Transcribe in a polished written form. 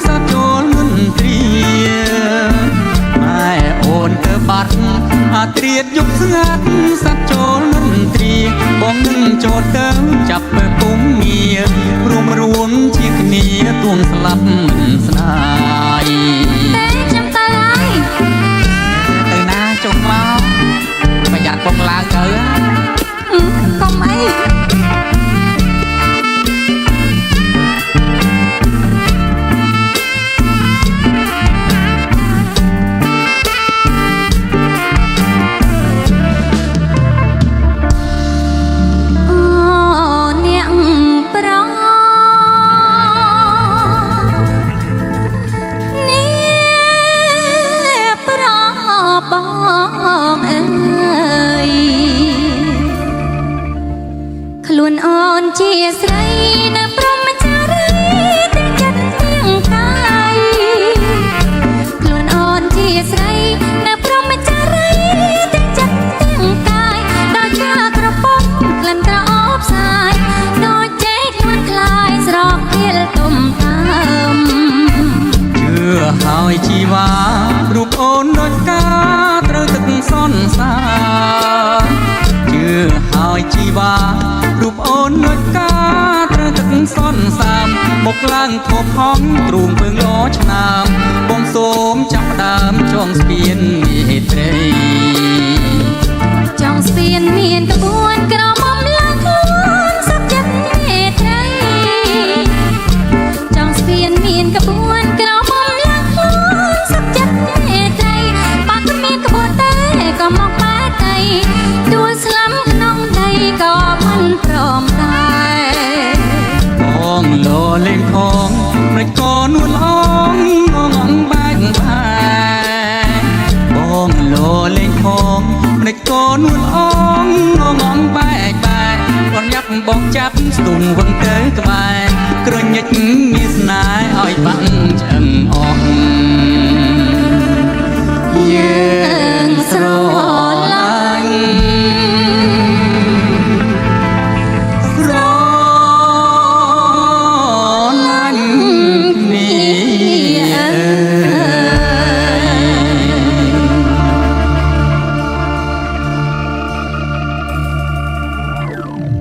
សាប់ចូលមន្ត្រីម៉ែអូនទៅបាត់អាត្រៀតយប់ស្ងាត់សាប់ចូលមន្ត្រីបងនឹងចូលទៅចាប់មើលពុំងាររួមជាគ្នាទួងស្លាប់មិនស្ដាយតែចាំទៅហើយទៅណាចុះមកប្រយ័ត្នពុកឡើងទៅកុំអីខ្លួនអូនជាស្រីនៅព្រមចារីតែចិត្តទាំងកាយខ្លួនអូនជាស្រីនៅព្រមចារីតែចិត្តទាំងកាយដល់ជាក្រពំក្លិនក្រអូបសាយដូចចេកមិនคลายស្រកៀលទុំតាមជឿហើយជីវ៉ារូបអូនដូចកាត្រូវទឹកសន្សារជឿហើយជីវ៉ារូបអូនដូចកាត្រូវទឹកសន្សាមមកឡើងធំហងទ្រូងពើងលោឆ្នាំ បងសូមចាប់ដើមចងស្ពានមេត្រីចងស្ពានមានក្បួនក្រមុំឡើងខ្លួនសុខចិត្តមេត្រីចងស្ពានមានក្បួនក្រមុំឡើងខ្លួនសុខចិត្តមេត្រីបាក់មានក្បួនតែក៏មកបែកដីដួលស្លាប់ក្នុងដីក៏មិនព្រមដែរបងលោលេងផងមិនក៏នួនអងងងបែកបែបងលោលេងផងមិនក៏នួនអងងងបែកបែគាត់ញ៉ាប់បងចាប់ស្ទុំវឹងទៅក្បែរក្រញិចមានស្នេហ៍ឲ្យបាក់ឆ្អឹង